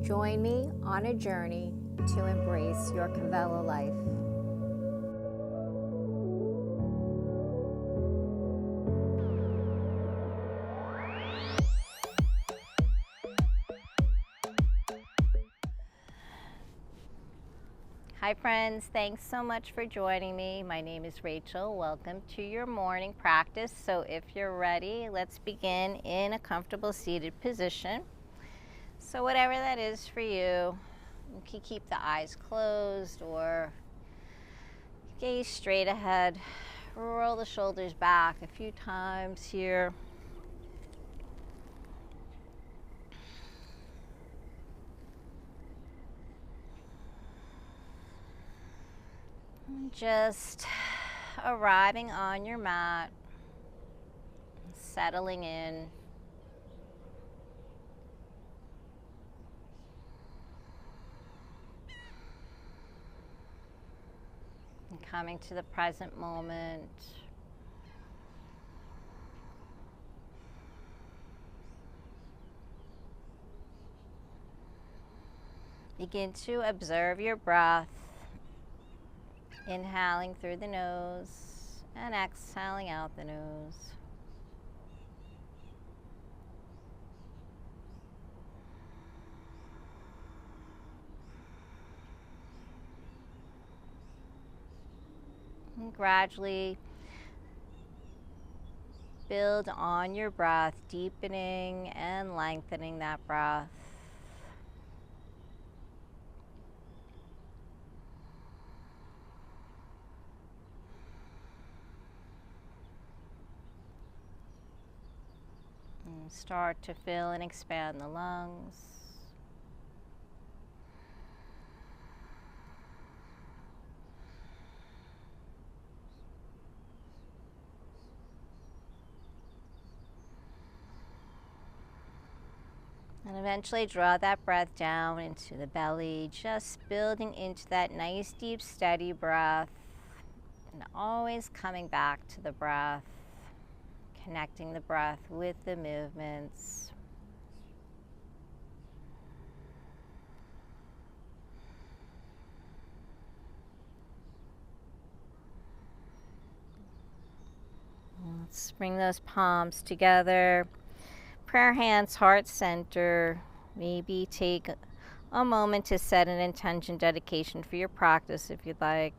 Join me on a journey to embrace your Kavela life. Hi friends, thanks so much for joining me. My name is Rachel. Welcome to your morning practice. So if you're ready, let's begin in a comfortable seated position. So whatever that is for you, you can keep the eyes closed or gaze straight ahead. Roll the shoulders back a few times here. Just arriving on your mat, settling in. And coming to the present moment. Begin to observe your breath. Inhaling through the nose and exhaling out the nose. And gradually build on your breath, deepening and lengthening that breath. And start to fill and expand the lungs. And eventually draw that breath down into the belly, just building into that nice, deep, steady breath. And always coming back to the breath, connecting the breath with the movements. Let's bring those palms together. Prayer hands, heart center. Maybe take a moment to set an intention, dedication for your practice if you'd like.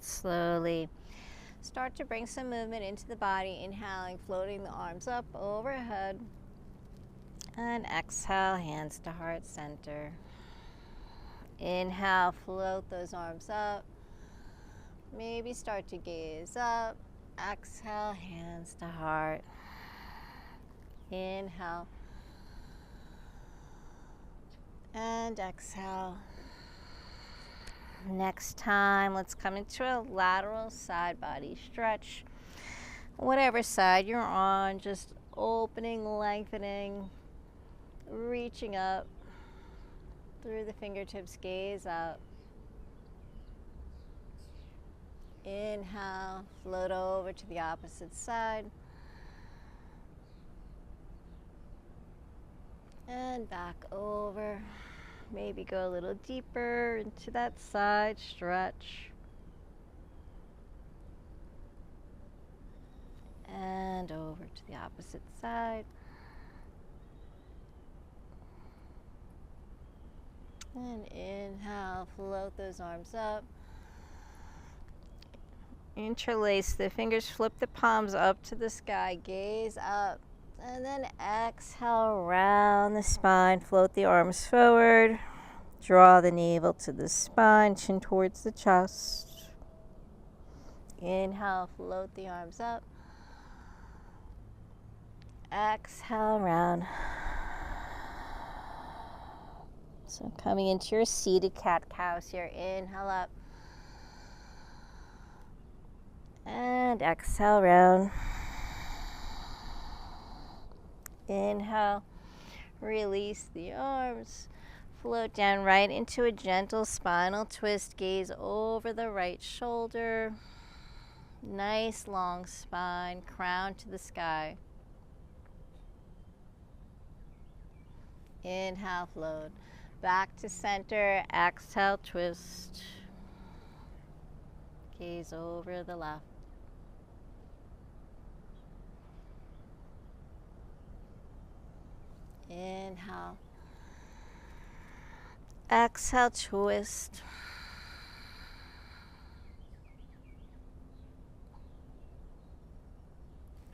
Slowly start to bring some movement into the body, inhaling, floating the arms up overhead, and exhale, hands to heart center. Inhale, float those arms up, maybe start to gaze up. Exhale, hands to heart. Inhale and exhale. Next time, let's come into a lateral side body stretch. Whatever side you're on, just opening, lengthening, reaching up through the fingertips, gaze up. Inhale, float over to the opposite side. And back over. Maybe go a little deeper into that side stretch. And over to the opposite side. And inhale, float those arms up. Interlace the fingers, flip the palms up to the sky, gaze up. And then exhale, round the spine, float the arms forward. Draw the navel to the spine, chin towards the chest. Inhale, float the arms up. Exhale, round. So coming into your seated cat-cows here. Inhale up. And exhale, round. Inhale, release the arms. Float down right into a gentle spinal twist. Gaze over the right shoulder. Nice long spine, crown to the sky. Inhale, float. Back to center. Exhale, twist. Gaze over the left. Inhale. Exhale, twist.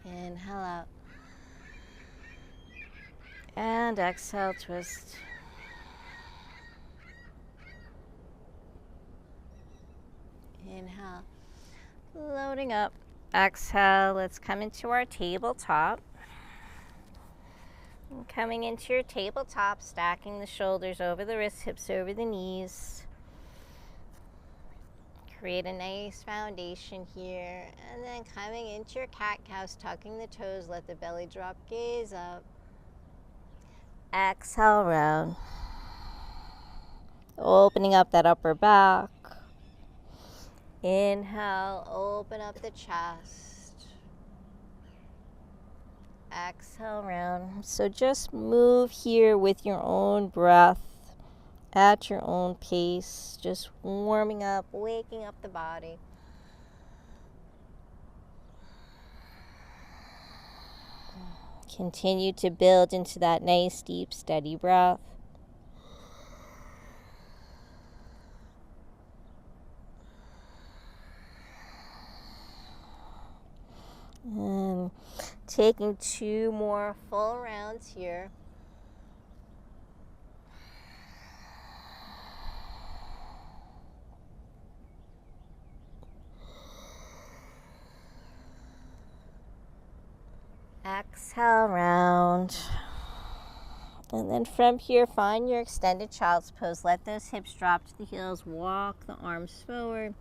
Inhale out. And exhale, twist. Inhale. Loading up. Exhale. Let's come into our tabletop. Coming into your tabletop, stacking the shoulders over the wrists, hips over the knees. Create a nice foundation here. And then coming into your cat-cows, tucking the toes, let the belly drop, gaze up. Exhale, round. Opening up that upper back. Inhale, open up the chest. Exhale, round. So just move here with your own breath at your own pace, just warming up, waking up the body. Continue to build into that nice, deep, steady breath. And taking 2 more full rounds here. Exhale, round. And then from here, find your extended child's pose. Let those hips drop to the heels. Walk the arms forward.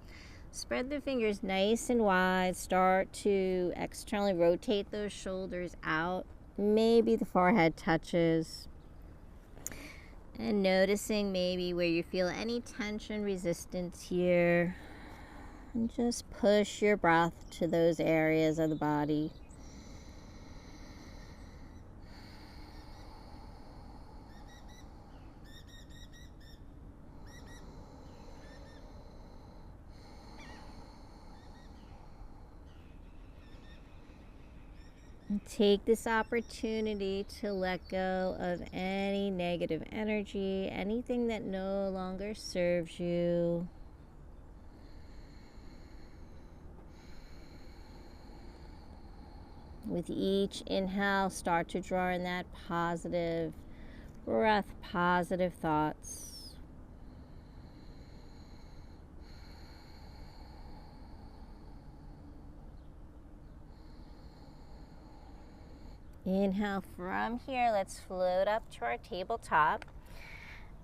Spread the fingers nice and wide. Start to externally rotate those shoulders out. Maybe the forehead touches. And noticing maybe where you feel any tension, resistance here. And just push your breath to those areas of the body. Take this opportunity to let go of any negative energy, anything that no longer serves you. With each inhale, start to draw in that positive breath, positive thoughts. Inhale from here. Let's float up to our tabletop.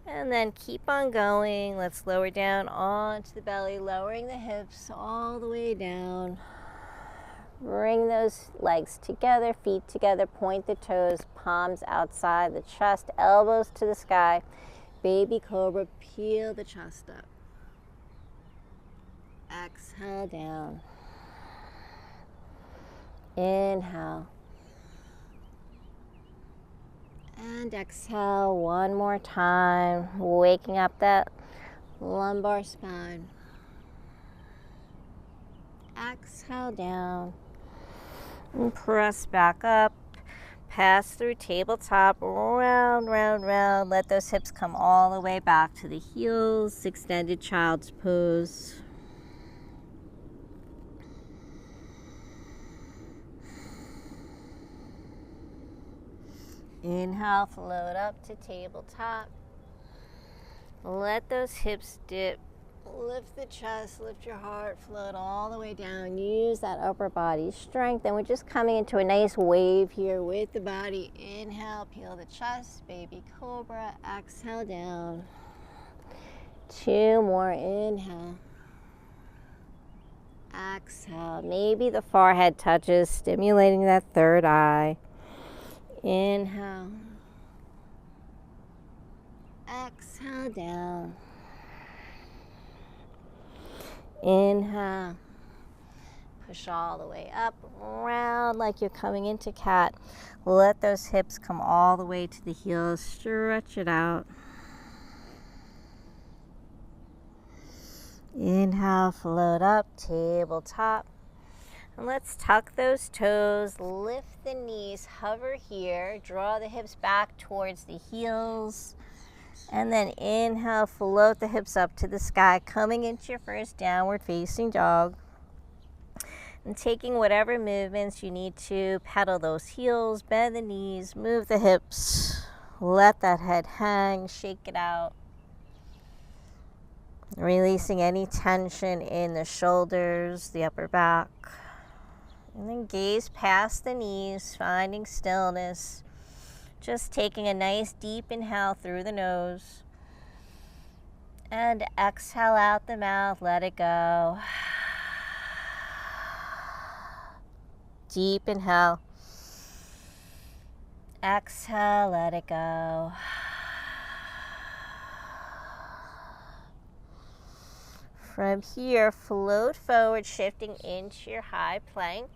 And then keep on going. Let's lower down onto the belly, lowering the hips all the way down. Bring those legs together, feet together, point the toes, palms outside the chest, elbows to the sky. Baby cobra, peel the chest up. Exhale down. Inhale. And exhale one more time, waking up that lumbar spine. Exhale down. And press back up. Pass through tabletop, round, round, round. Let those hips come all the way back to the heels. Extended child's pose. Inhale, float up to tabletop. Let those hips dip. Lift the chest, lift your heart, float all the way down. Use that upper body strength. And we're just coming into a nice wave here with the body. Inhale, peel the chest, baby cobra. Exhale down. 2 more, inhale. Exhale. Maybe the forehead touches, stimulating that third eye. Inhale. Exhale down. Inhale. Push all the way up, round like you're coming into cat. Let those hips come all the way to the heels. Stretch it out. Inhale, float up, tabletop. And let's tuck those toes, lift the knees, hover here, draw the hips back towards the heels. And then inhale, float the hips up to the sky, coming into your first downward facing dog. And taking whatever movements you need to, pedal those heels, bend the knees, move the hips, let that head hang, shake it out. Releasing any tension in the shoulders, the upper back. And then gaze past the knees, finding stillness. Just taking a nice deep inhale through the nose. And exhale out the mouth, let it go. Deep inhale. Exhale, let it go. From here, float forward, shifting into your high plank.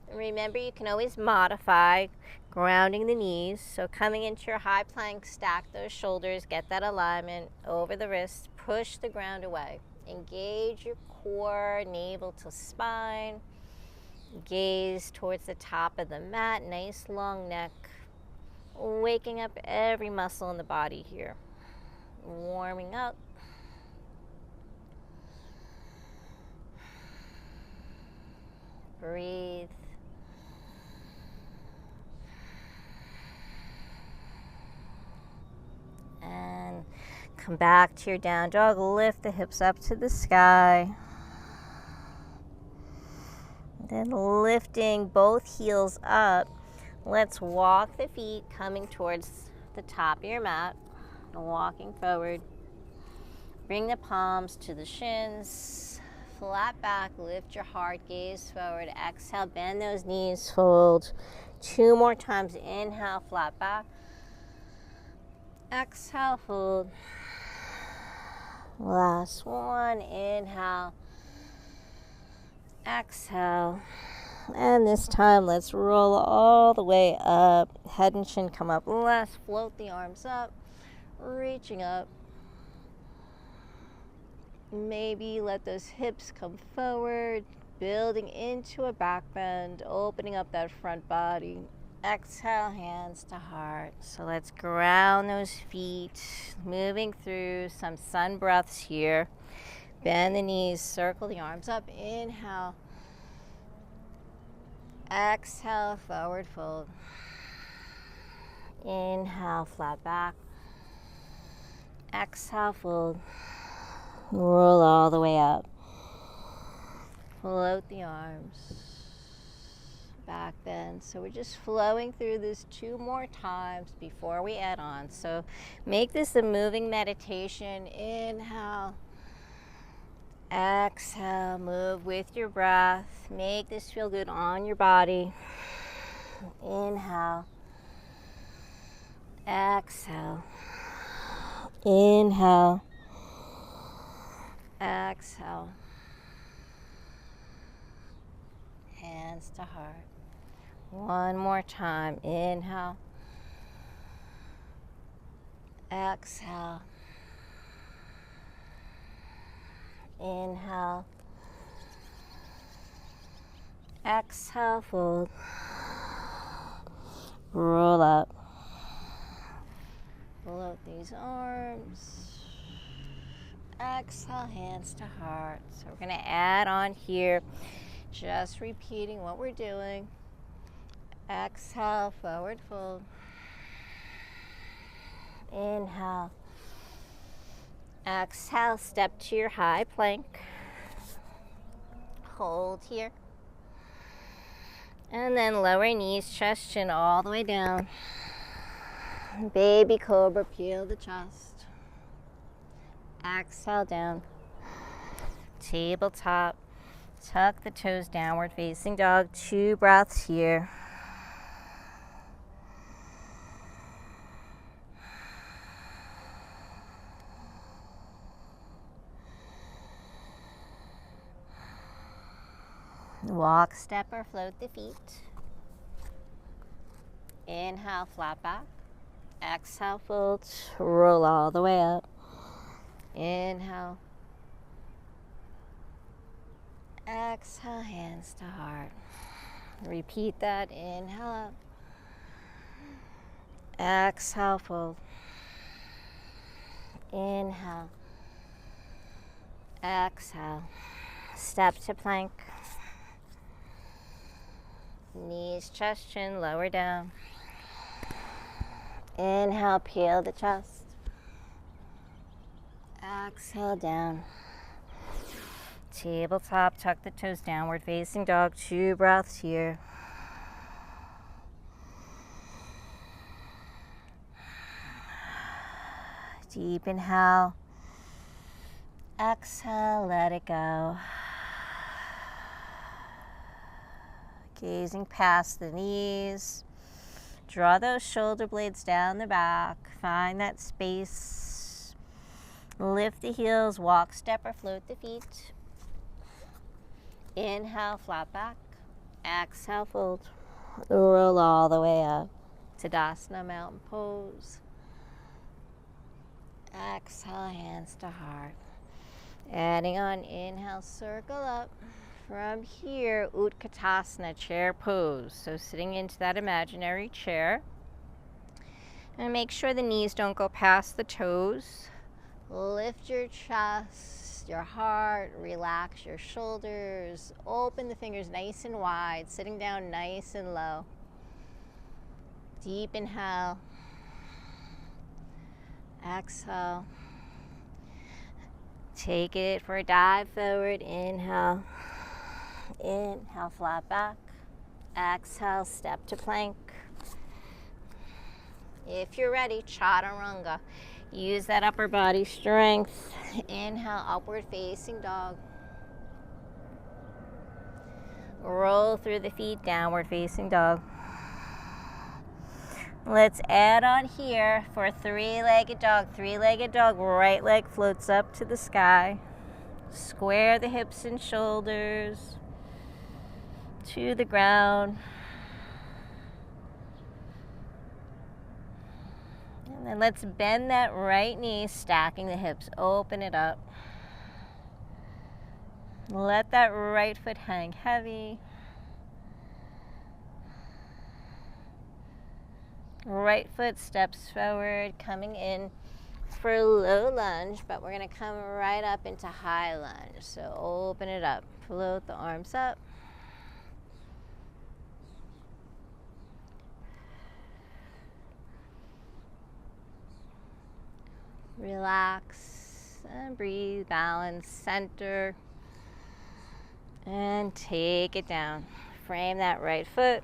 And remember, you can always modify, grounding the knees. So coming into your high plank, stack those shoulders, get that alignment over the wrists, push the ground away. Engage your core, navel to spine. Gaze towards the top of the mat, nice long neck. Waking up every muscle in the body here. Warming up. Breathe. And come back to your down dog. Lift the hips up to the sky. Then lifting both heels up. Let's walk the feet coming towards the top of your mat. Walking forward. Bring the palms to the shins. Flat back, lift your heart, gaze forward. Exhale, bend those knees, fold. 2 more times. Inhale, flat back. Exhale, fold. Last one. Inhale. Exhale. And this time, let's roll all the way up. Head and chin come up. Let's float the arms up. Reaching up. Maybe let those hips come forward, building into a back bend, opening up that front body. Exhale, hands to heart. So let's ground those feet, moving through some sun breaths here. Bend the knees, circle the arms up. Inhale. Exhale, forward fold. Inhale, flat back. Exhale, fold. Roll all the way up. Float the arms. Back bend. So we're just flowing through this 2 more times before we add on. So make this a moving meditation. Inhale. Exhale. Move with your breath. Make this feel good on your body. Inhale. Exhale. Inhale. Exhale. Hands to heart. 1 more time. Inhale. Exhale. Inhale. Exhale, fold. Roll up. Float these arms. Exhale, hands to heart. So we're going to add on here, just repeating what we're doing. Exhale, forward fold. Inhale. Exhale, step to your high plank. Hold here. And then lower knees, chest, chin all the way down. Baby cobra, peel the chest. Exhale down. Tabletop. Tuck the toes, downward facing dog. 2 breaths here. Walk, step, or float the feet. Inhale, flat back. Exhale, fold, roll all the way up. Inhale. Exhale, hands to heart. Repeat that. Inhale up. Exhale, fold. Inhale. Exhale. Step to plank. Knees, chest, chin, lower down. Inhale, peel the chest. Exhale, down. Tabletop, tuck the toes, downward facing dog. 2 breaths here. Deep inhale. Exhale, let it go. Gazing past the knees. Draw those shoulder blades down the back. Find that space. Lift the heels, walk, step, or float the feet. Inhale, flat back. Exhale, fold. Roll all the way up. Tadasana, mountain pose. Exhale, hands to heart. Adding on, inhale, circle up. From here, Utkatasana, chair pose. So sitting into that imaginary chair. And make sure the knees don't go past the toes. Lift your chest, your heart, relax your shoulders. Open the fingers nice and wide, sitting down nice and low. Deep inhale. Exhale. Take it for a dive forward. Inhale. Inhale, flat back. Exhale, step to plank. If you're ready, chaturanga. Use that upper body strength. Inhale, upward facing dog. Roll through the feet, downward facing dog. Let's add on here for three-legged dog. Three-legged dog, right leg floats up to the sky. Square the hips and shoulders to the ground. And then let's bend that right knee, stacking the hips. Open it up. Let that right foot hang heavy. Right foot steps forward, coming in for a low lunge, but we're going to come right up into high lunge. So open it up. Float the arms up. Relax and breathe, balance, center, and take it down. Frame that right foot.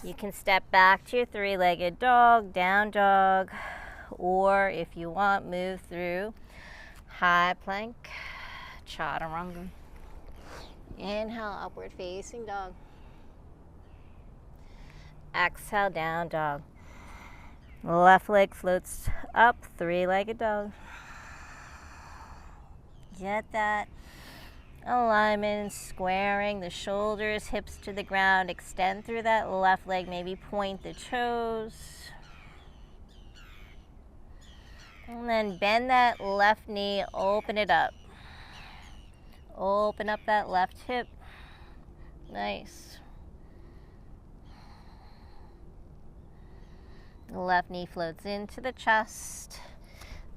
You can step back to your three-legged dog, down dog, or if you want, move through high plank, chaturanga. Inhale, upward facing dog. Exhale, down dog. Left leg floats up, three-legged dog. Get that alignment, squaring the shoulders, hips to the ground. Extend through that left leg, maybe point the toes. And then bend that left knee, open it up. Open up that left hip. Nice. The left knee floats into the chest.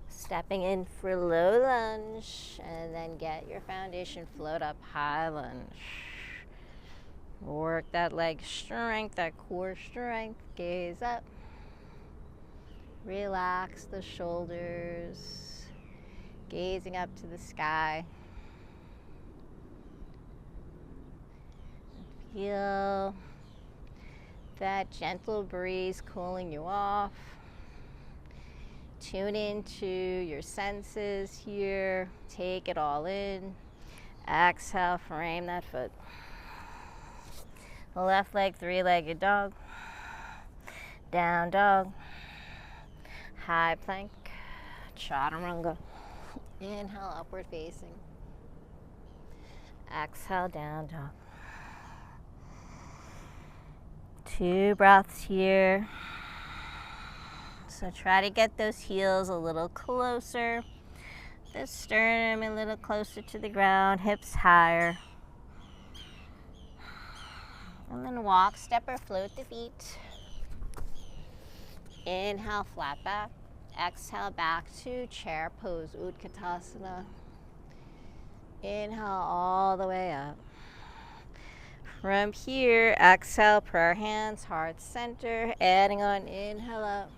Stepping in for low lunge, and then get your foundation, float up, high lunge. Work that leg strength, that core strength. Gaze up. Relax the shoulders. Gazing up to the sky. Feel that gentle breeze cooling you off. Tune into your senses here. Take it all in. Exhale, frame that foot. Left leg, three-legged dog. Down dog. High plank. Chaturanga. Inhale, upward facing. Exhale, down dog. 2 breaths here. So try to get those heels a little closer, the sternum a little closer to the ground, hips higher. And then walk, step, or float the feet. Inhale, flat back. Exhale, back to chair pose, Utkatasana. Inhale all the way up. From here, exhale, prayer hands, heart center, adding on, inhale up.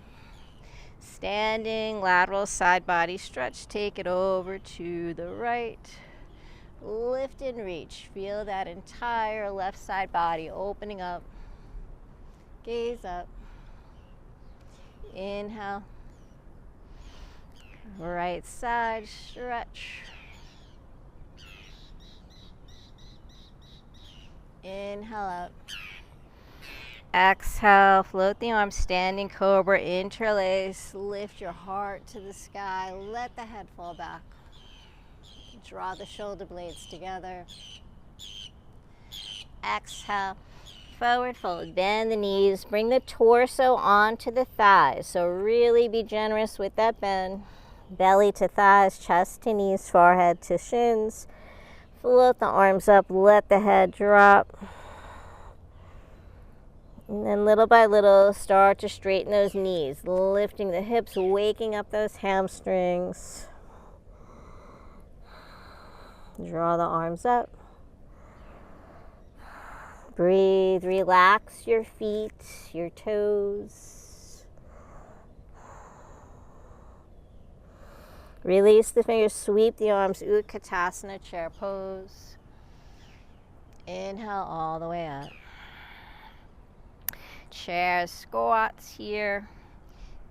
Standing, lateral side body stretch, take it over to the right. Lift and reach, feel that entire left side body opening up. Gaze up. Inhale. Right side stretch. Inhale up. Exhale, float the arms, standing cobra, interlace. Lift your heart to the sky. Let the head fall back. Draw the shoulder blades together. Exhale, forward fold. Bend the knees. Bring the torso onto the thighs. So really be generous with that bend. Belly to thighs, chest to knees, forehead to shins. Float the arms up. Let the head drop. And then little by little, start to straighten those knees, lifting the hips, waking up those hamstrings. Draw the arms up. Breathe, relax your feet, your toes. Release the fingers, sweep the arms, Utkatasana, chair pose. Inhale all the way up. Chair squats here.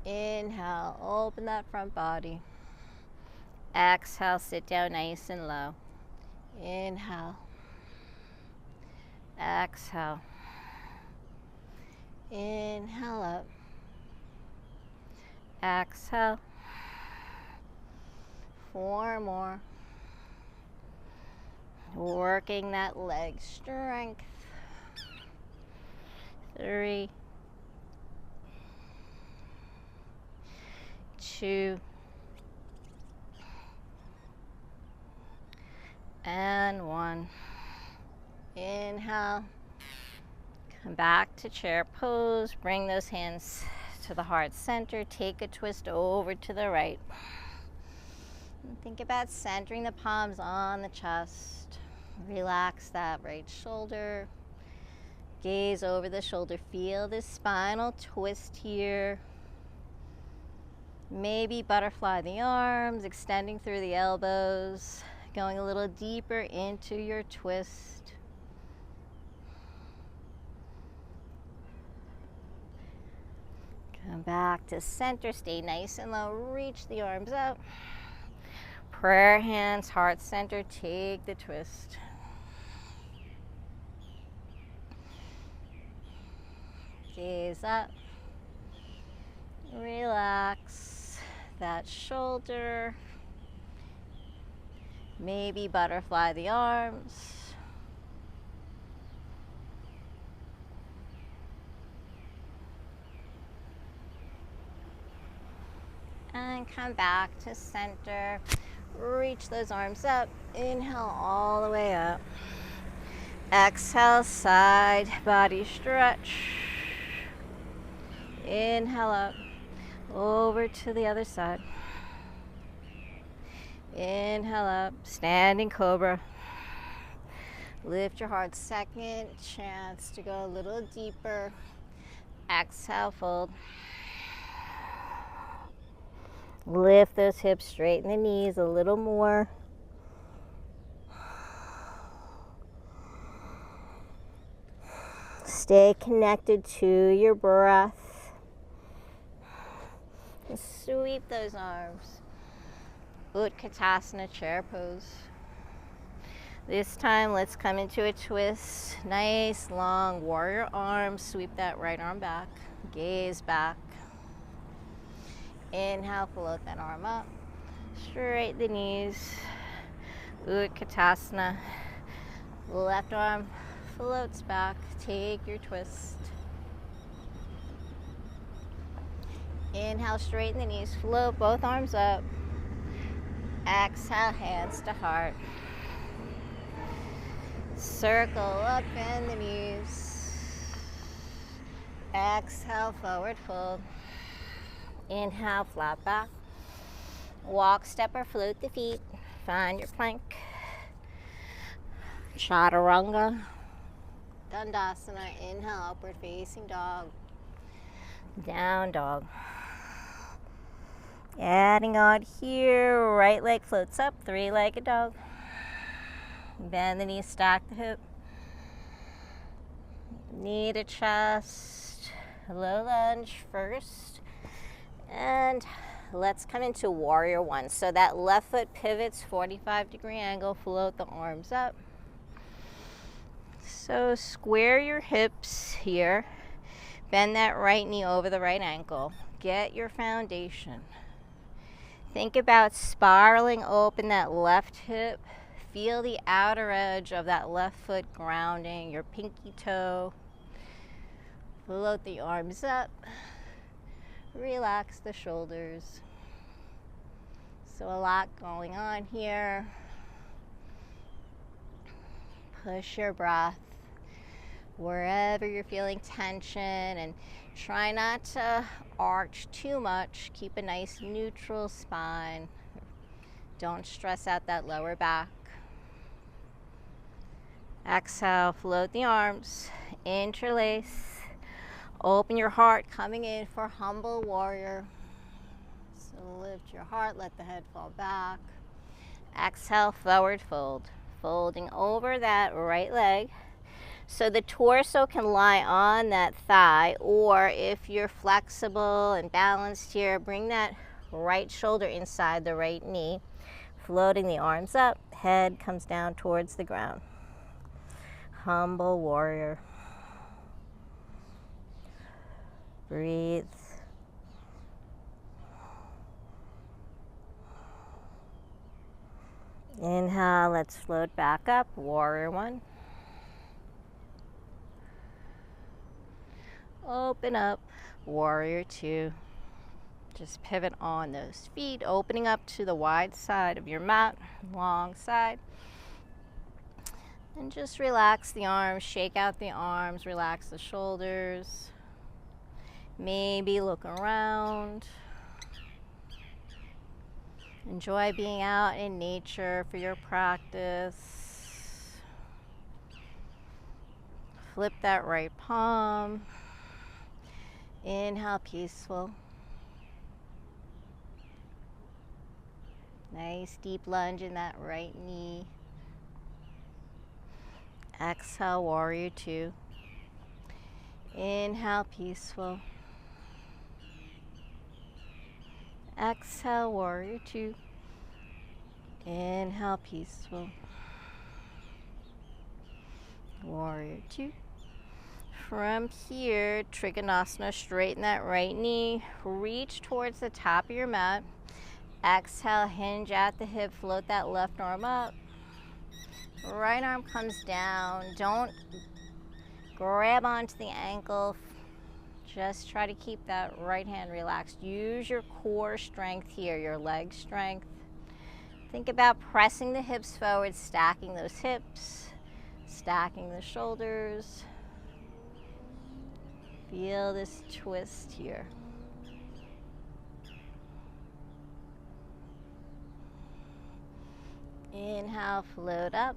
Inhale, open that front body. Exhale, sit down nice and low. Inhale. Exhale. Inhale up. Exhale. 4 more. Working that leg strength. 3, 2, and 1. Inhale. Come back to chair pose. Bring those hands to the heart center. Take a twist over to the right. And think about centering the palms on the chest. Relax that right shoulder. Gaze over the shoulder. Feel this spinal twist here. Maybe butterfly the arms, extending through the elbows, going a little deeper into your twist. Come back to center. Stay nice and low. Reach the arms up. Prayer hands, heart center. Take the twist. Gaze up. Relax that shoulder. Maybe butterfly the arms. And come back to center. Reach those arms up. Inhale all the way up. Exhale, side body stretch. Inhale up. Over to the other side. Inhale up. Standing cobra. Lift your heart. Second chance to go a little deeper. Exhale, fold. Lift those hips, straighten the knees a little more. Stay connected to your breath. And sweep those arms. Utkatasana, chair pose. This time, let's come into a twist. Nice, long warrior arms. Sweep that right arm back. Gaze back. Inhale, float that arm up. Straighten the knees. Utkatasana. Left arm floats back. Take your twist. Inhale, straighten the knees, float both arms up. Exhale, hands to heart. Circle up, bend the knees. Exhale, forward fold. Inhale, flat back. Walk, step, or float the feet. Find your plank. Chaturanga. Dandasana. Inhale, upward facing dog. Down dog. Adding on here, right leg floats up, three-legged dog. Bend the knees, stack the hip. Knee to chest. Low lunge first. And let's come into warrior one. So that left foot pivots, 45-degree angle, float the arms up. So square your hips here. Bend that right knee over the right ankle. Get your foundation. Think about spiraling open that left hip. Feel the outer edge of that left foot grounding your pinky toe. Float the arms up. Relax the shoulders. So a lot going on here. Push your breath wherever you're feeling tension, and try not to arch too much. Keep a nice neutral spine. Don't stress out that lower back. Exhale, float the arms, interlace. Open your heart, coming in for humble warrior. So lift your heart, let the head fall back. Exhale, forward fold. Folding over that right leg. So the torso can lie on that thigh, or if you're flexible and balanced here, bring that right shoulder inside the right knee. Floating the arms up, head comes down towards the ground. Humble warrior. Breathe. Inhale, let's float back up, warrior one. Open up, warrior two. Just pivot on those feet, opening up to the wide side of your mat, long side. And just relax the arms, shake out the arms, relax the shoulders. Maybe look around. Enjoy being out in nature for your practice. Flip that right palm. Inhale, peaceful. Nice deep lunge in that right knee. Exhale, warrior two. Inhale, peaceful. Exhale, warrior two. Inhale, peaceful. Warrior two. From here, Trikonasana, straighten that right knee. Reach towards the top of your mat. Exhale, hinge at the hip, float that left arm up. Right arm comes down. Don't grab onto the ankle. Just try to keep that right hand relaxed. Use your core strength here, your leg strength. Think about pressing the hips forward, stacking those hips, stacking the shoulders. Feel this twist here. Inhale, float up.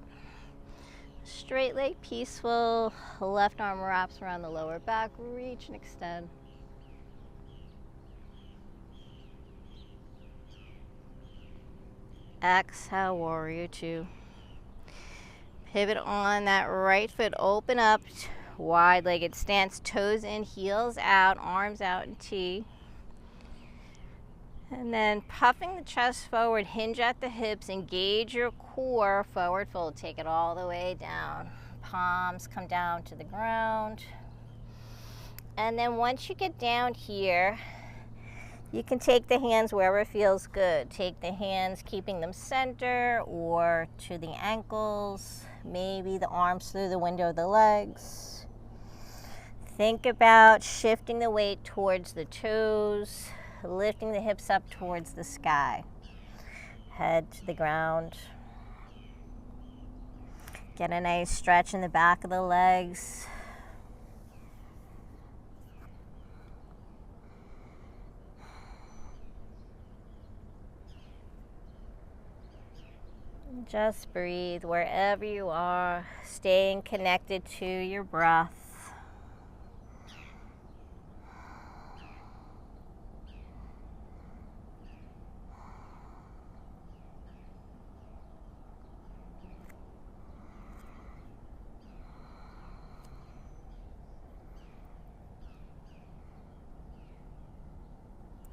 Straight leg, peaceful. Left arm wraps around the lower back. Reach and extend. Exhale, warrior two. Pivot on that right foot. Open up, wide-legged stance. Toes in, heels out, arms out in T. And then puffing the chest forward, hinge at the hips, engage your core, forward fold. Take it all the way down. Palms come down to the ground. And then once you get down here, you can take the hands wherever feels good. Take the hands, keeping them center or to the ankles, maybe the arms through the window of the legs. Think about shifting the weight towards the toes. lifting the hips up towards the sky. Head to the ground. Get a nice stretch in the back of the legs. Just breathe wherever you are, staying connected to your breath.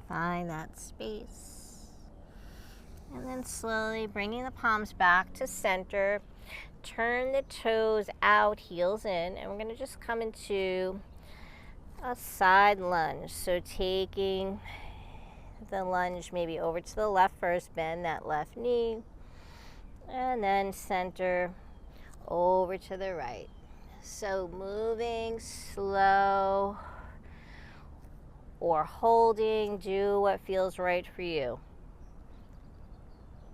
Find that space. And then slowly bringing the palms back to center. Turn the toes out, heels in, and we're going to just come into a side lunge. So taking the lunge maybe over to the left first, bend that left knee, and then center over to the right. So moving slow or holding, do what feels right for you.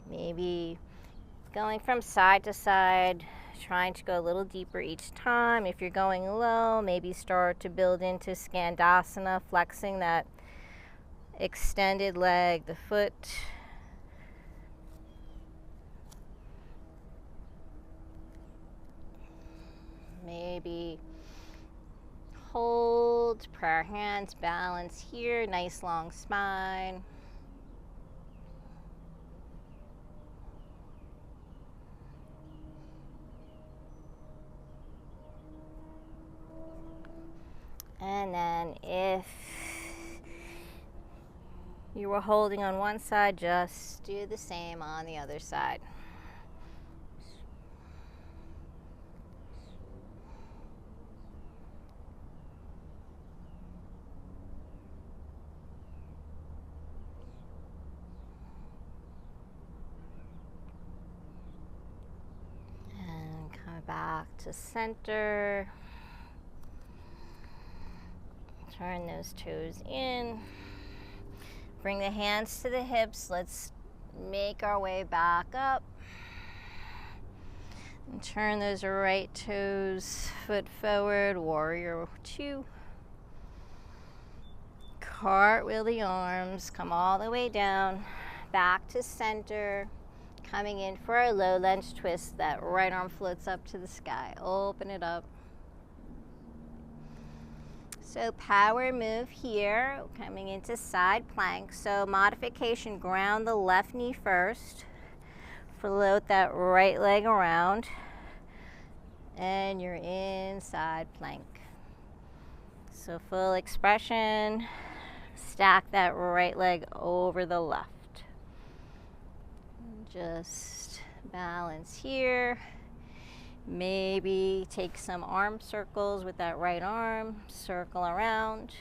Maybe going from side to side, trying to go a little deeper each time. If you're going low, maybe start to build into Skandasana, flexing that extended leg, the foot. Maybe hold, prayer hands, balance here, nice long spine. And then if you were holding on one side, just do the same on the other side. And come back to center. Turn those toes in. Bring the hands to the hips. Let's make our way back up. And turn those right toes, foot forward, warrior two. Cartwheel the arms, come all the way down, back to center. Coming in for our low lunge twist. That right arm floats up to the sky. Open it up. So power move here, coming into side plank. So modification, ground the left knee first. Float that right leg around. And you're in side plank. So full expression. Stack that right leg over the left. Just balance here. Maybe take some arm circles with that right arm, circle around,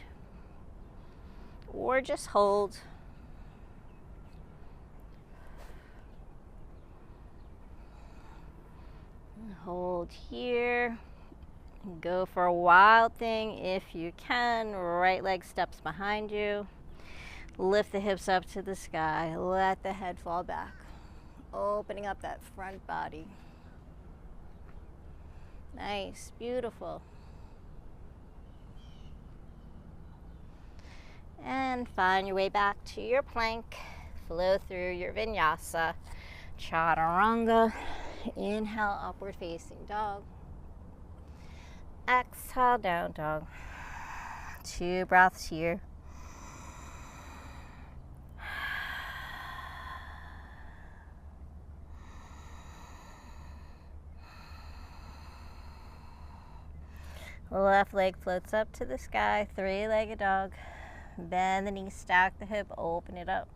or just hold. Hold here. Go for a wild thing if you can. Right leg steps behind you. Lift the hips up to the sky. Let the head fall back. Opening up that front body. Nice, beautiful. And find your way back to your plank. Flow through your vinyasa. Chaturanga. Inhale, upward facing dog. Exhale, down dog. 2 breaths here. Left leg floats up to the sky, 3-legged dog. Bend the knee, stack the hip, open it up.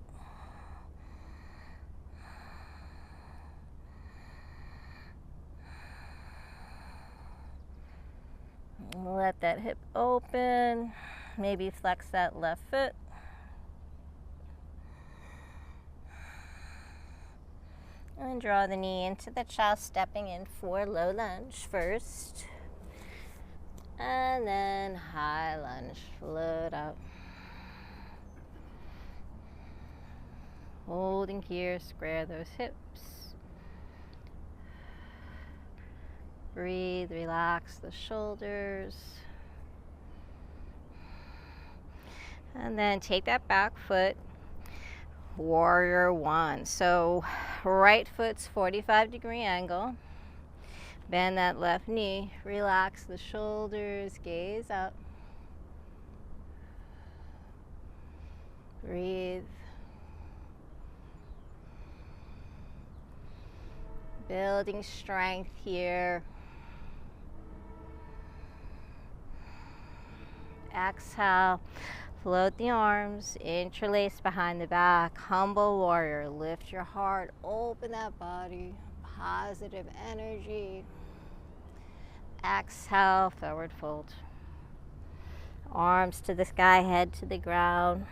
Let that hip open. Maybe flex that left foot. And draw the knee into the chest, stepping in for low lunge first. And then high lunge, float up. Holding here, square those hips. Breathe, relax the shoulders. And then take that back foot, warrior one. So right foot's 45-degree angle. Bend that left knee, relax the shoulders, gaze up. Breathe. Building strength here. Exhale. Float the arms, interlace behind the back, humble warrior. Lift your heart, open that body, positive energy. Exhale, forward fold. Arms to the sky, head to the ground.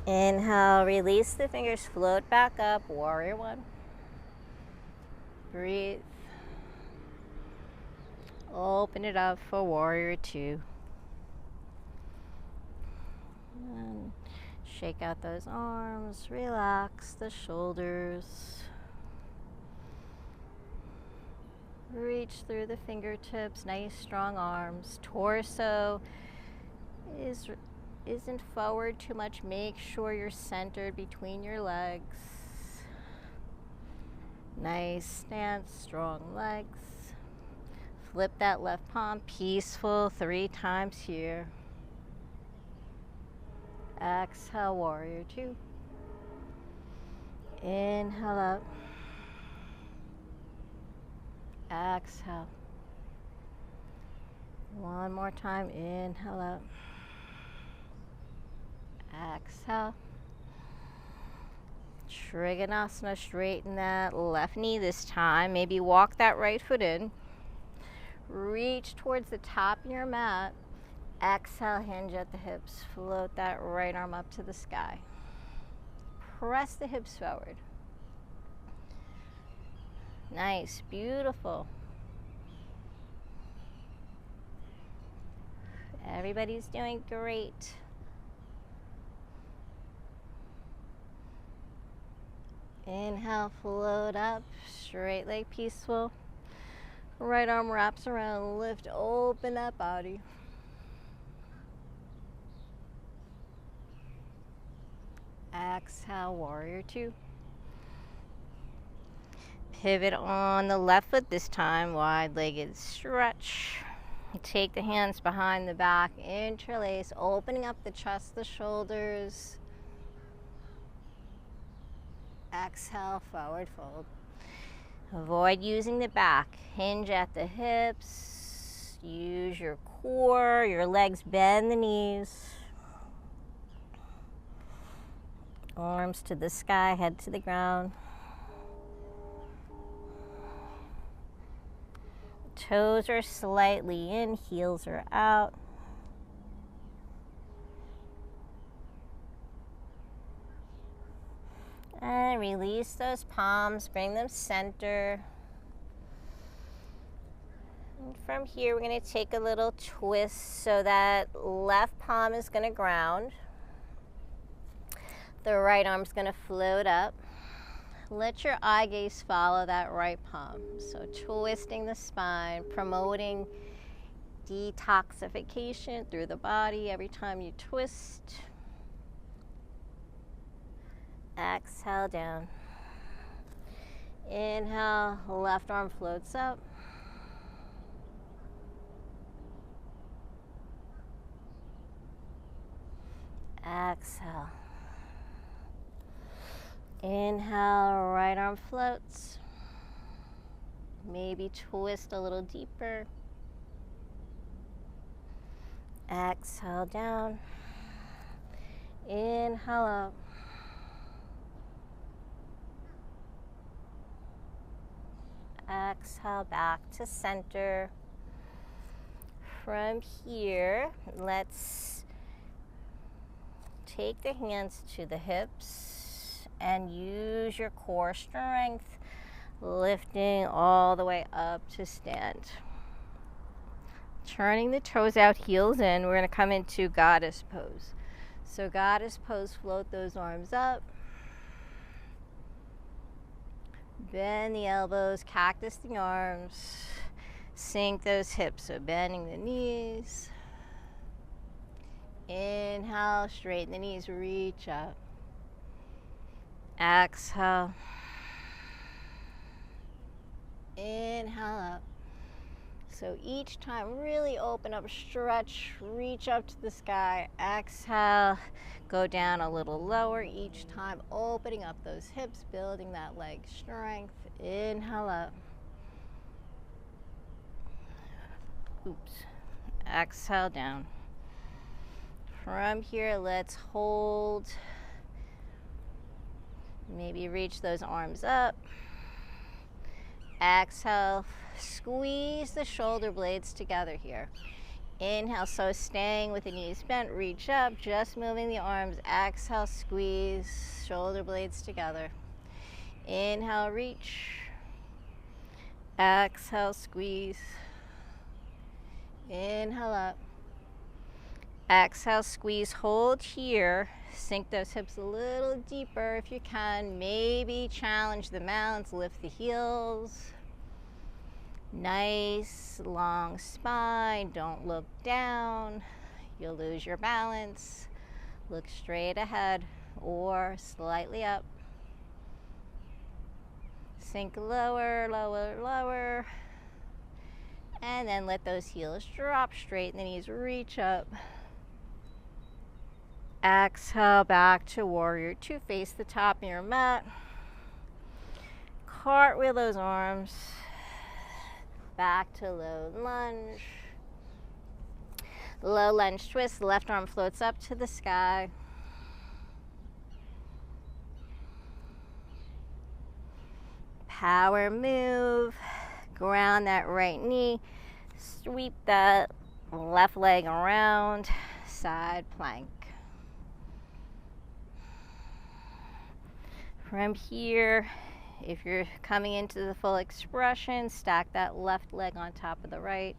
Inhale, release the fingers, float back up, warrior one. Breathe. Open it up for warrior two. And shake out those arms, relax the shoulders. Reach through the fingertips, nice strong arms. Torso isn't forward too much. Make sure you're centered between your legs. Nice stance, strong legs. Flip that left palm, peaceful 3 times here. Exhale, warrior two. Inhale up. Exhale. One more time, inhale up. Exhale. Trikonasana, straighten that left knee this time. Maybe walk that right foot in. Reach towards the top of your mat. Exhale, hinge at the hips. Float that right arm up to the sky. Press the hips forward. Nice, beautiful. Everybody's doing great. Inhale, float up, straight leg, peaceful. Right arm wraps around, lift, open that body. Exhale, warrior two. Pivot on the left foot this time, wide-legged stretch. Take the hands behind the back, interlace, opening up the chest, the shoulders. Exhale, forward fold. Avoid using the back. Hinge at the hips. Use your core, your legs, bend the knees. Arms to the sky, head to the ground. Toes are slightly in, heels are out. And release those palms, bring them center. And from here, we're going to take a little twist so that left palm is going to ground. The right arm's going to float up. Let your eye gaze follow that right palm. So twisting the spine, promoting detoxification through the body every time you twist. Exhale down. Inhale, left arm floats up. Exhale. Inhale, right arm floats. Maybe twist a little deeper. Exhale down. Inhale up. Exhale back to center. From here, let's take the hands to the hips and use your core strength, lifting all the way up to stand. Turning the toes out, heels in, we're going to come into goddess pose. So goddess pose, float those arms up. Bend the elbows, cactus the arms. Sink those hips, so bending the knees. Inhale, straighten the knees, reach up. Exhale. Inhale up. So each time, really open up, stretch, reach up to the sky. Exhale, go down a little lower each time, opening up those hips, building that leg strength. Inhale up. Oops. Exhale down. From here, let's hold. Maybe reach those arms up. Exhale, squeeze the shoulder blades together here. Inhale, so staying with the knees bent, reach up, just moving the arms. Exhale, squeeze, shoulder blades together. Inhale, reach. Exhale, squeeze. Inhale up. Exhale, squeeze, hold here. Sink those hips a little deeper if you can. Maybe challenge the mounts, lift the heels. Nice long spine, don't look down. You'll lose your balance. Look straight ahead or slightly up. Sink lower, lower, lower. And then let those heels drop, straighten the knees, reach up. Exhale, back to warrior two. Face the top of your mat. Cartwheel those arms. Back to low lunge. Low lunge twist. Left arm floats up to the sky. Power move. Ground that right knee. Sweep that left leg around. Side plank. From here, if you're coming into the full expression, stack that left leg on top of the right.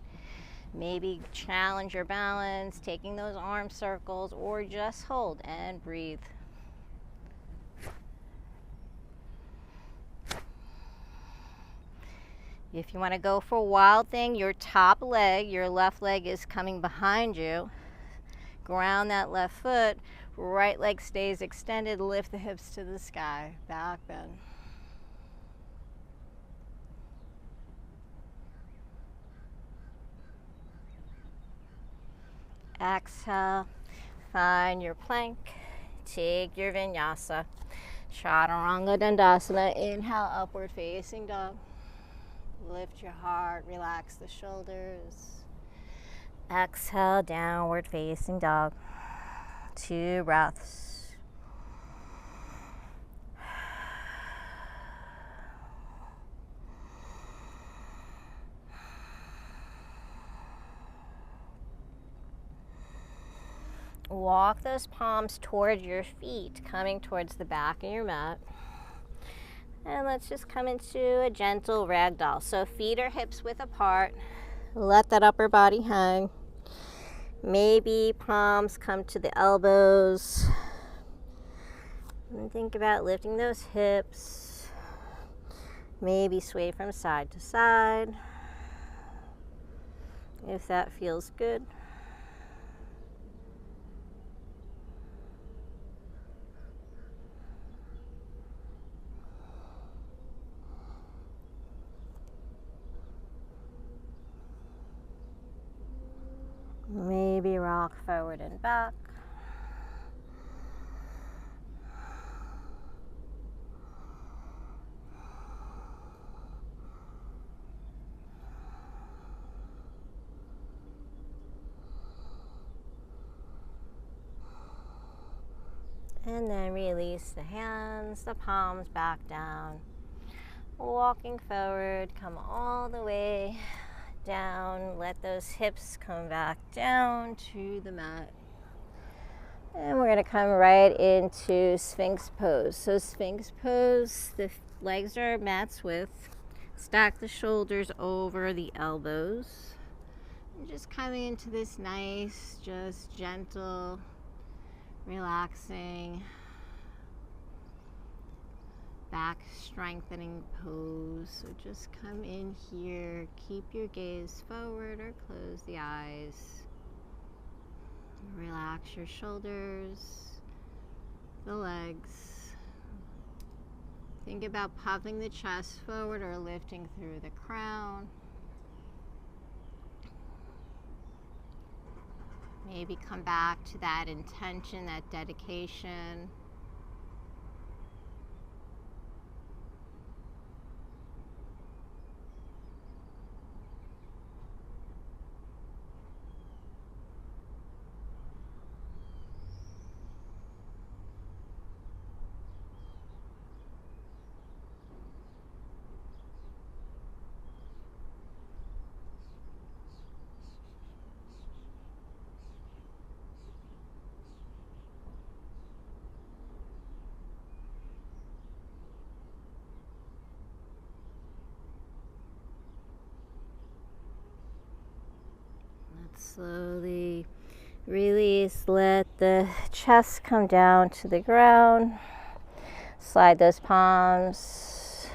Maybe challenge your balance, taking those arm circles, or just hold and breathe. If you want to go for wild thing, your top leg, your left leg is coming behind you. Ground that left foot. Right leg stays extended, lift the hips to the sky, back bend. Exhale, find your plank, take your vinyasa. Chaturanga Dandasana, inhale, upward facing dog. Lift your heart, relax the shoulders. Exhale, downward facing dog. 2 breaths. Walk those palms toward your feet, coming towards the back of your mat. And let's just come into a gentle ragdoll. So feet or hips width apart. Let that upper body hang. Maybe palms come to the elbows. And think about lifting those hips. Maybe sway from side to side, if that feels good. Maybe rock forward and back. And then release the hands, the palms back down. Walking forward, come all the way down. Let those hips come back down to the mat. And we're going to come right into Sphinx pose. So Sphinx pose, the legs are mat's width. Stack the shoulders over the elbows. And just coming into this nice, just gentle, relaxing, back strengthening pose. So just come in here, keep your gaze forward or close the eyes. Relax your shoulders, the legs. Think about puffing the chest forward or lifting through the crown. Maybe come back to that intention, that dedication. Slowly release, let the chest come down to the ground. Slide those palms,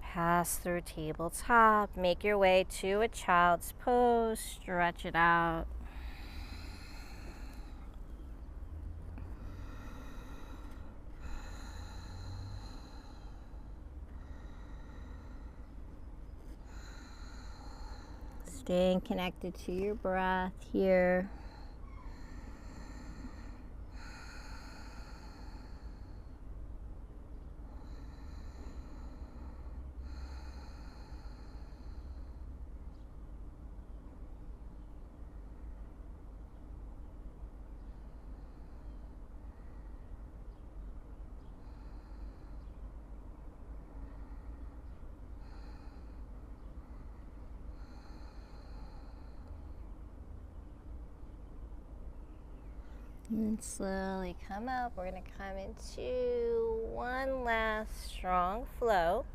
pass through tabletop. Make your way to a child's pose, stretch it out. Staying connected to your breath here. And slowly come up. We're going to come into one last strong flow.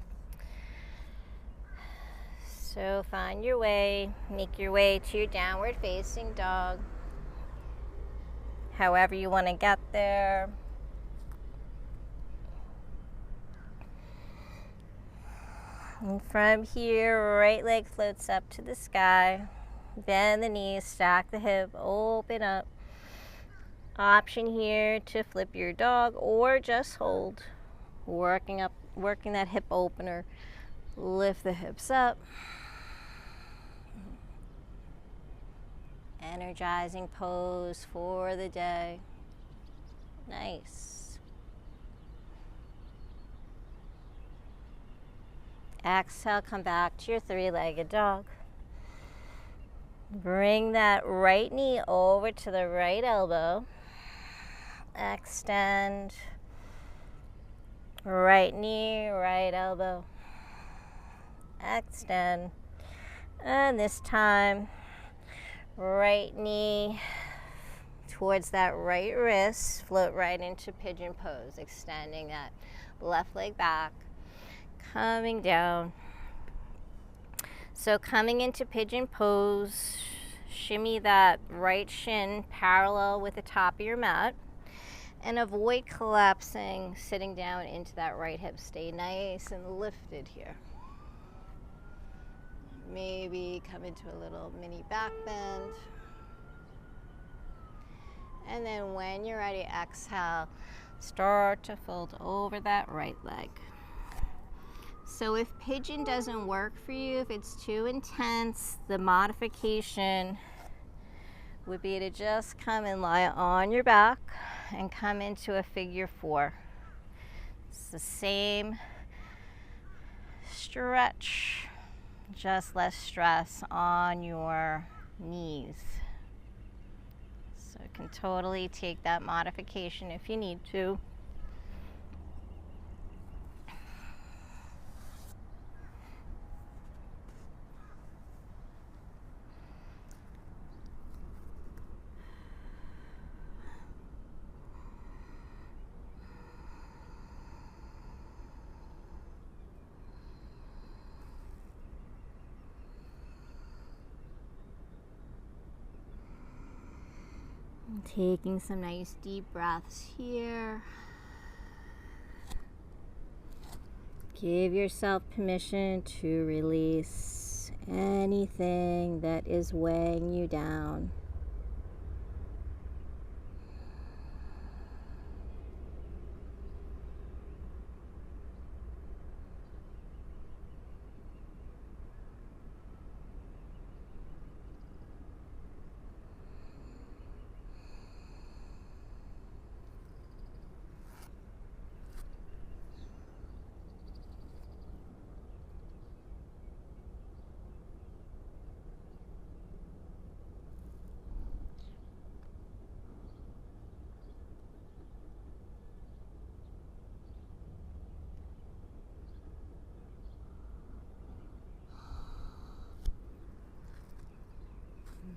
So find your way, make your way to your downward facing dog. However you want to get there. And from here, right leg floats up to the sky. Bend the knees, stack the hip, open up. Option here to flip your dog or just hold. Working that hip opener. Lift the hips up. Energizing pose for the day. Nice. Exhale, come back to your three-legged dog. Bring that right knee over to the right elbow. Extend. Right knee, right elbow. Extend. And this time, right knee towards that right wrist. Float right into pigeon pose. Extending that left leg back. Coming down. So coming into pigeon pose, shimmy that right shin parallel with the top of your mat. And avoid collapsing, sitting down into that right hip. Stay nice and lifted here. Maybe come into a little mini back bend. And then when you're ready, exhale, start to fold over that right leg. So if pigeon doesn't work for you, if it's too intense, the modification would be to just come and lie on your back and come into a figure four. It's the same stretch, just less stress on your knees. So you can totally take that modification if you need to. Taking some nice deep breaths here. Give yourself permission to release anything that is weighing you down.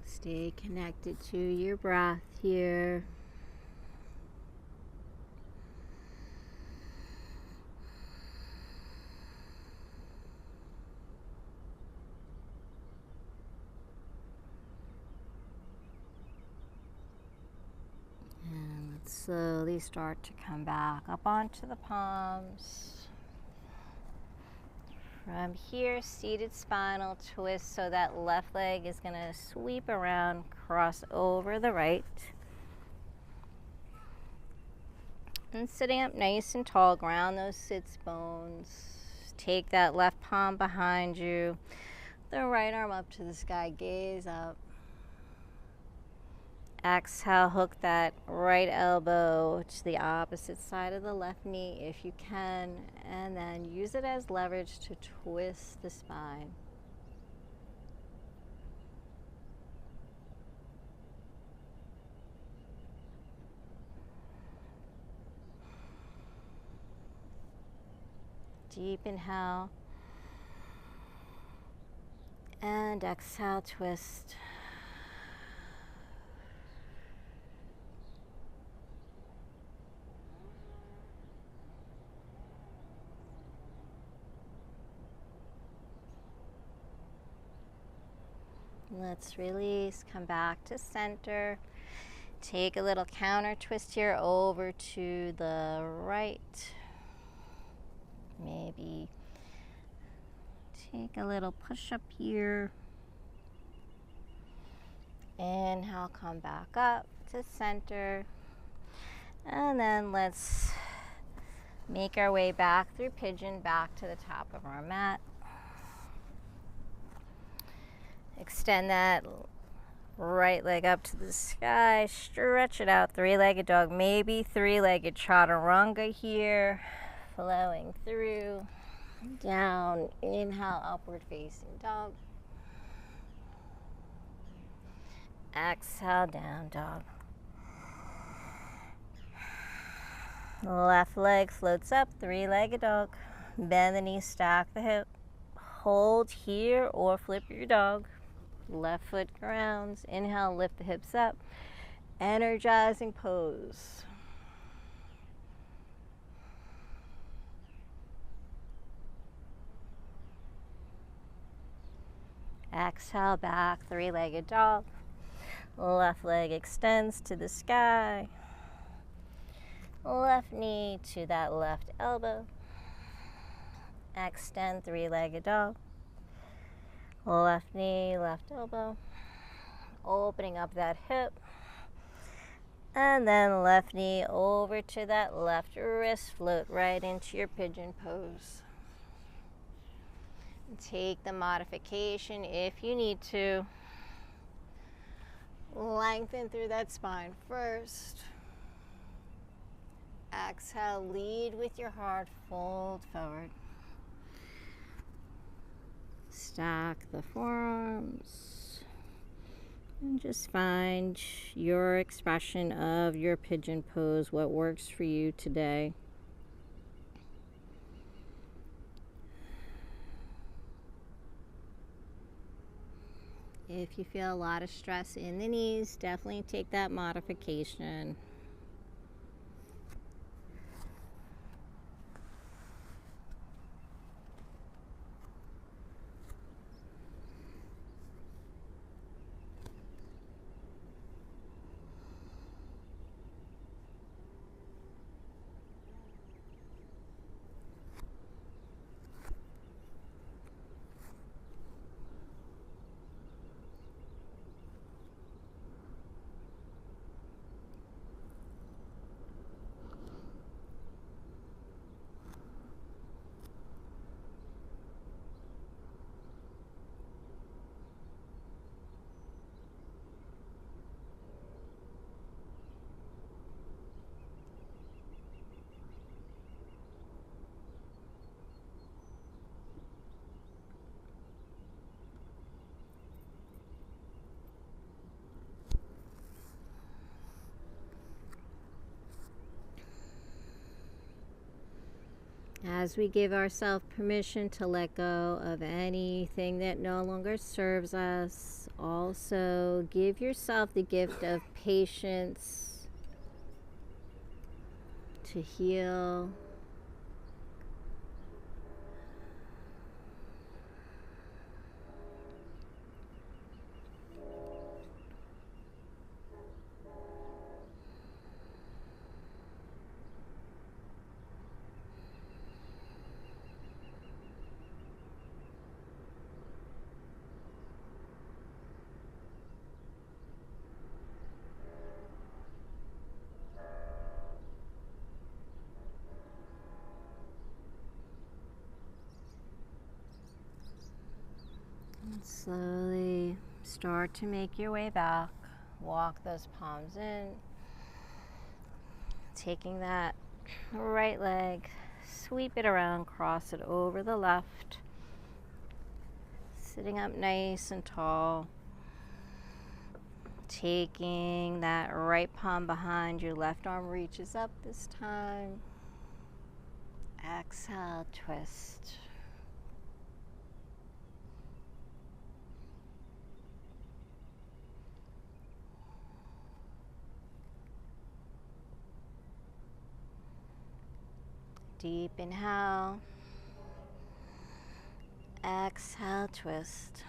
Stay connected to your breath here. And let's slowly start to come back up onto the palms. From here, seated spinal twist, so that left leg is going to sweep around, cross over the right. And sitting up nice and tall, ground those sits bones. Take that left palm behind you, the right arm up to the sky, gaze up. Exhale, hook that right elbow to the opposite side of the left knee if you can, and then use it as leverage to twist the spine. Deep inhale, and exhale, twist. Let's release, come back to center. Take a little counter twist here over to the right. Maybe take a little push up here. Inhale, come back up to center. And then let's make our way back through pigeon, back to the top of our mat. Extend that right leg up to the sky, stretch it out, three-legged dog, maybe three-legged chaturanga here, flowing through, down, inhale, upward facing dog. Exhale, down dog. Left leg floats up, three-legged dog. Bend the knee, stack the hip. Hold here or flip your dog. Left foot grounds. Inhale, lift the hips up. Energizing pose. Exhale, back, three-legged dog. Left leg extends to the sky. Left knee to that left elbow. Extend, three-legged dog. Left knee, left elbow. Opening up that hip. And then left knee over to that left wrist. Float right into your pigeon pose. Take the modification if you need to. Lengthen through that spine first. Exhale, lead with your heart, fold forward. Stack the forearms. And just find your expression of your pigeon pose, what works for you today. If you feel a lot of stress in the knees, definitely take that modification. As we give ourselves permission to let go of anything that no longer serves us, also give yourself the gift of patience to heal. Slowly start to make your way back. Walk those palms in. Taking that right leg, sweep it around, cross it over the left. Sitting up nice and tall. Taking that right palm behind your left arm, reaches up this time. Exhale, twist. Deep inhale. Exhale, twist.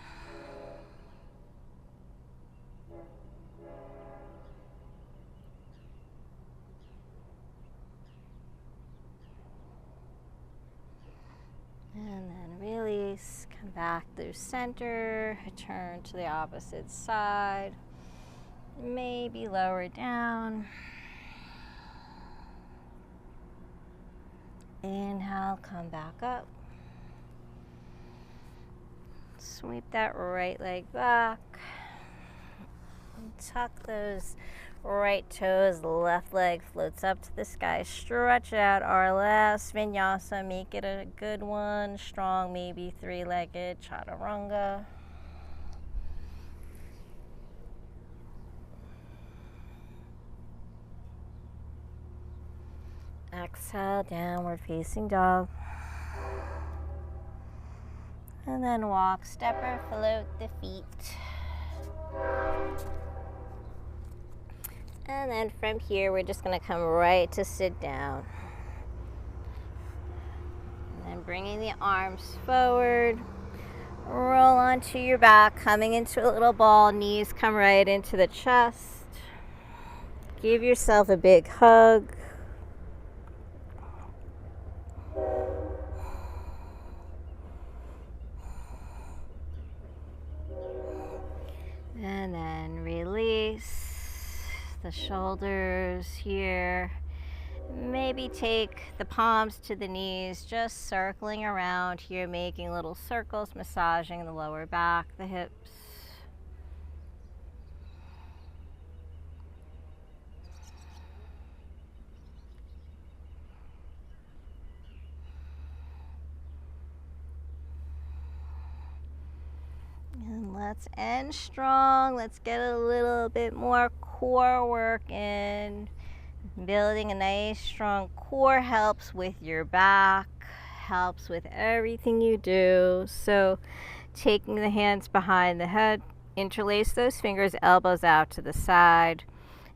And then release. Come back through center. Turn to the opposite side. Maybe lower down. Inhale, come back up. Sweep that right leg back. Tuck those right toes, left leg floats up to the sky. Stretch out our last vinyasa. Make it a good one. Strong, maybe three-legged chaturanga. Exhale, downward facing dog. And then walk, stepper, float the feet. And then from here, we're just going to come right to sit down. And then bringing the arms forward. Roll onto your back, coming into a little ball. Knees come right into the chest. Give yourself a big hug. And then release the shoulders here. Maybe take the palms to the knees, just circling around here, making little circles, massaging the lower back, the hips. And let's end strong. Let's get a little bit more core work in. Building a nice strong core helps with your back, helps with everything you do. So taking the hands behind the head, interlace those fingers, elbows out to the side.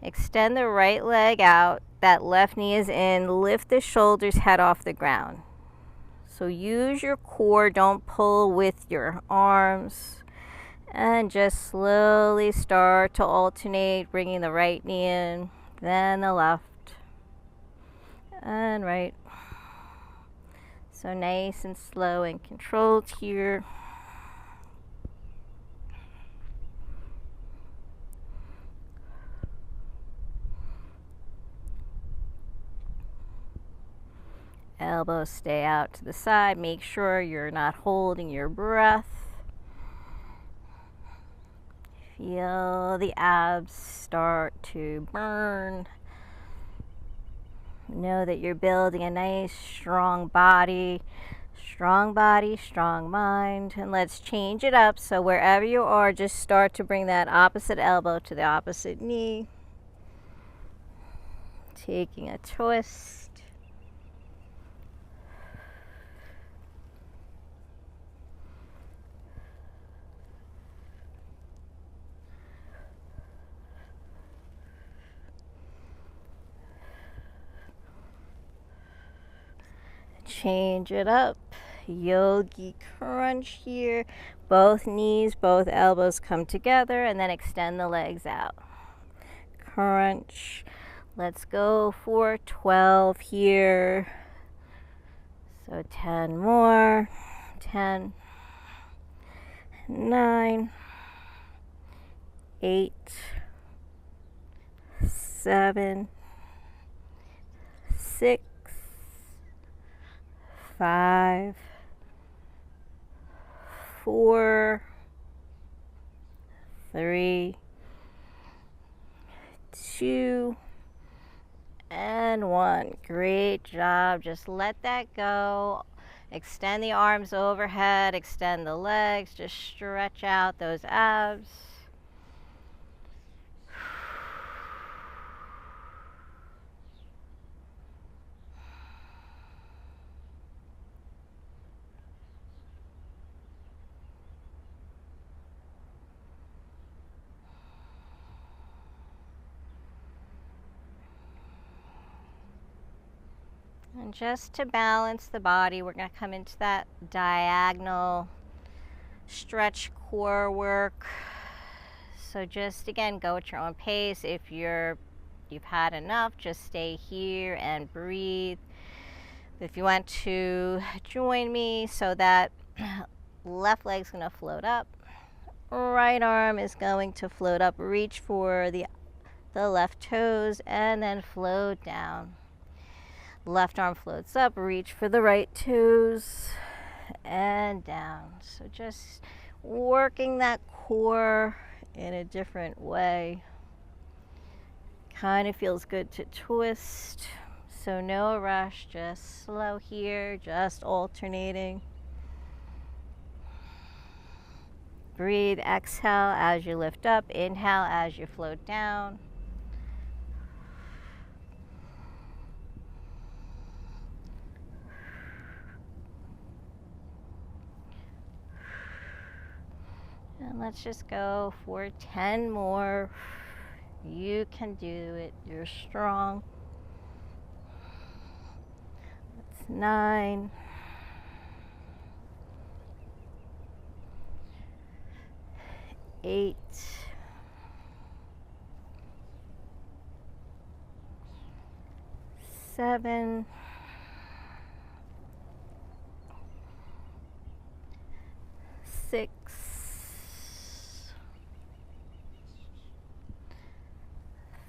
Extend the right leg out, that left knee is in, lift the shoulders, head off the ground. So use your core, don't pull with your arms. And just slowly start to alternate, bringing the right knee in, then the left, and right. So nice and slow and controlled here. Elbows stay out to the side. Make sure you're not holding your breath. Feel the abs start to burn. Know that you're building a nice, strong body, strong mind. And let's change it up. So wherever you are, just start to bring that opposite elbow to the opposite knee. Taking a twist. Change it up. Yogi crunch here. Both knees, both elbows come together, and then extend the legs out. Crunch. Let's go for 12 here. So 10 more. 10, 9, 8, 7, 6, 5, 4, 3, 2, and 1. Great job. Just let that go. Extend the arms overhead, extend the legs, just stretch out those abs. And just to balance the body, we're going to come into that diagonal stretch core work. So just again, go at your own pace. If you've had enough, just stay here and breathe. If you want to join me, so that left leg's going to float up, right arm is going to float up, reach for the left toes, and then float down. Left arm floats up, reach for the right toes, and down. So just working that core in a different way. Kind of feels good to twist. So no rush, just slow here, just alternating. Breathe, exhale as you lift up, inhale as you float down. And let's just go for 10 more. You can do it. You're strong. That's 9. 8. 7. 6.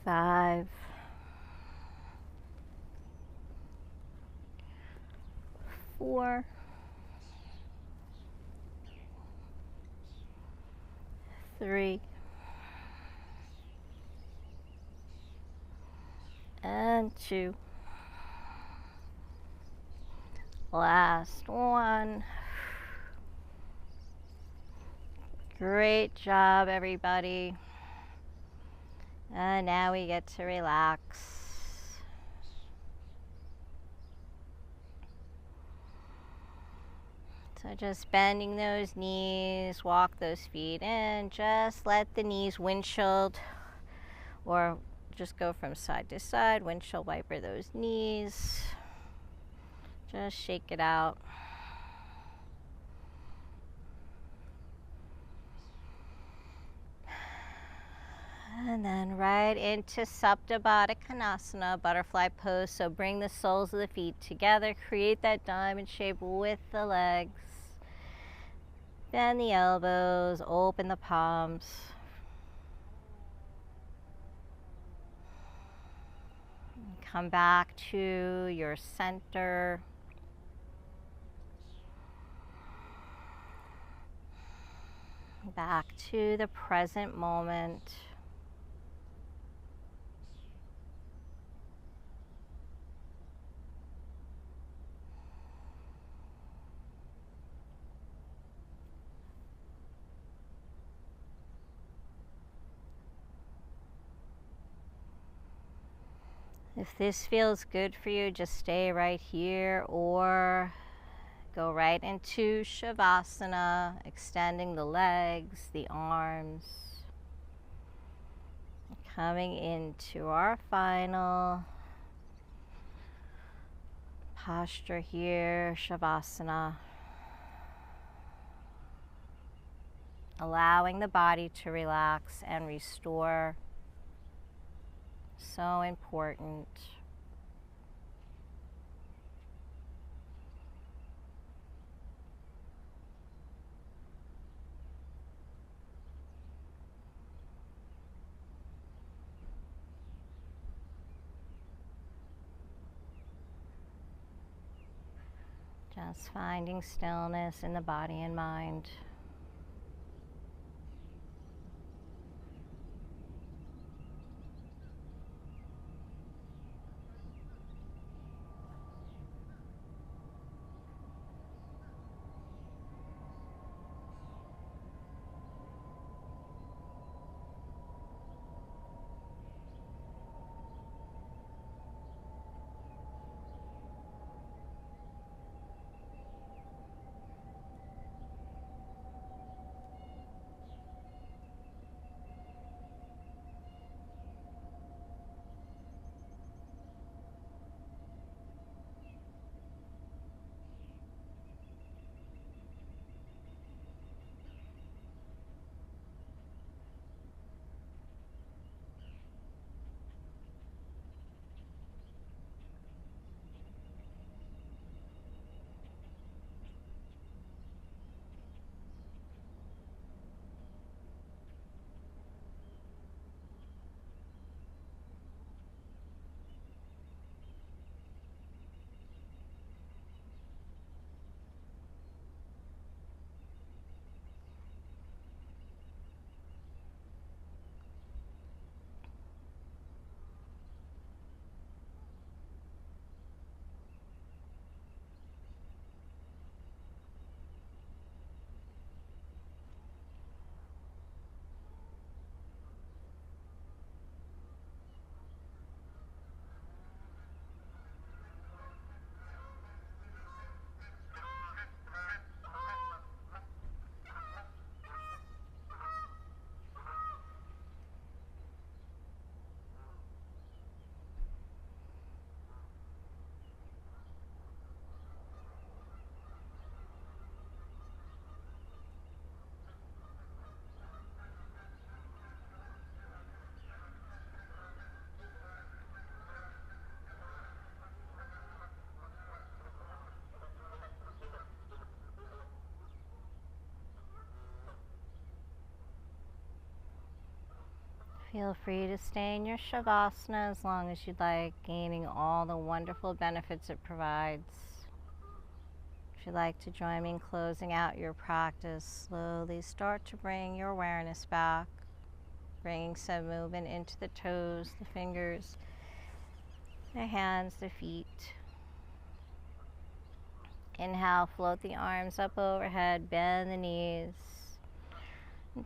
5. 4. 3. And 2. Last one. Great job, everybody. And now we get to relax. So just bending those knees, walk those feet in. Just let the knees windshield, or just go from side to side. Windshield wiper those knees. Just shake it out. And then right into Supta Baddha Konasana, butterfly pose. So bring the soles of the feet together, create that diamond shape with the legs. Bend the elbows, open the palms. Come back to your center. Back to the present moment. If this feels good for you, just stay right here or go right into Shavasana, extending the legs, the arms. Coming into our final posture here, Shavasana. Allowing the body to relax and restore. So important. Just finding stillness in the body and mind. Feel free to stay in your Shavasana as long as you'd like, gaining all the wonderful benefits it provides. If you'd like to join me in closing out your practice, slowly start to bring your awareness back, bringing some movement into the toes, the fingers, the hands, the feet. Inhale, float the arms up overhead, bend the knees.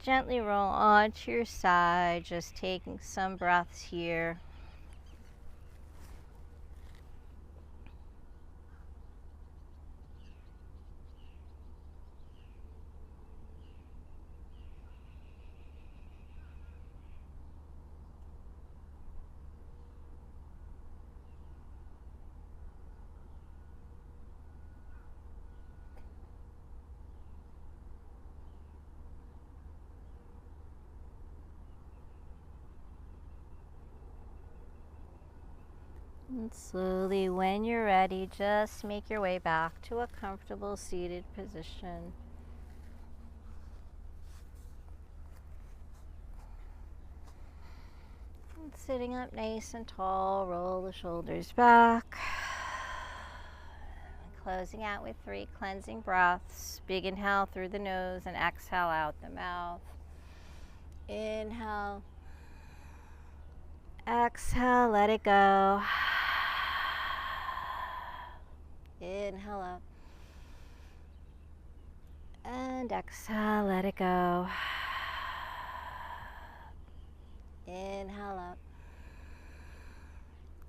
Gently roll onto your side, just taking some breaths here. And slowly, when you're ready, just make your way back to a comfortable seated position. And sitting up nice and tall, roll the shoulders back. Closing out with 3 cleansing breaths. Big inhale through the nose and exhale out the mouth. Inhale. Exhale, let it go. Inhale up. And exhale, let it go. Inhale up.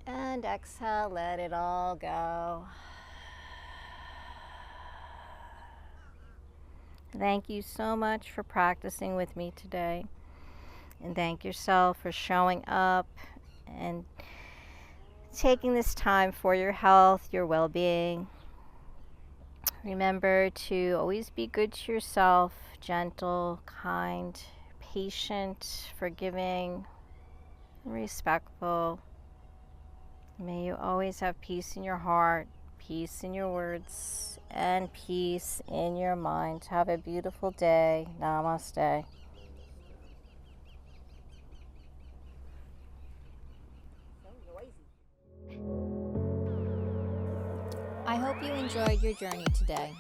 And exhale, let it all go. Thank you so much for practicing with me today. And thank yourself for showing up and taking this time for your health, your well-being. Remember to always be good to yourself, gentle, kind, patient, forgiving, respectful. May you always have peace in your heart, peace in your words, and peace in your mind. Have a beautiful day. Namaste. I hope you enjoyed your journey today.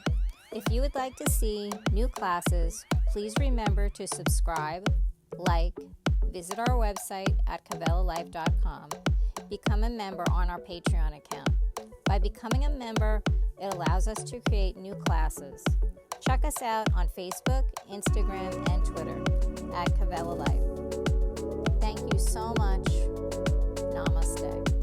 If you would like to see new classes, please remember to subscribe, like, visit our website at kavelalife.com, become a member on our Patreon account. By becoming a member, it allows us to create new classes. Check us out on Facebook, Instagram, and Twitter at Kavela Life. Thank you so much. Namaste.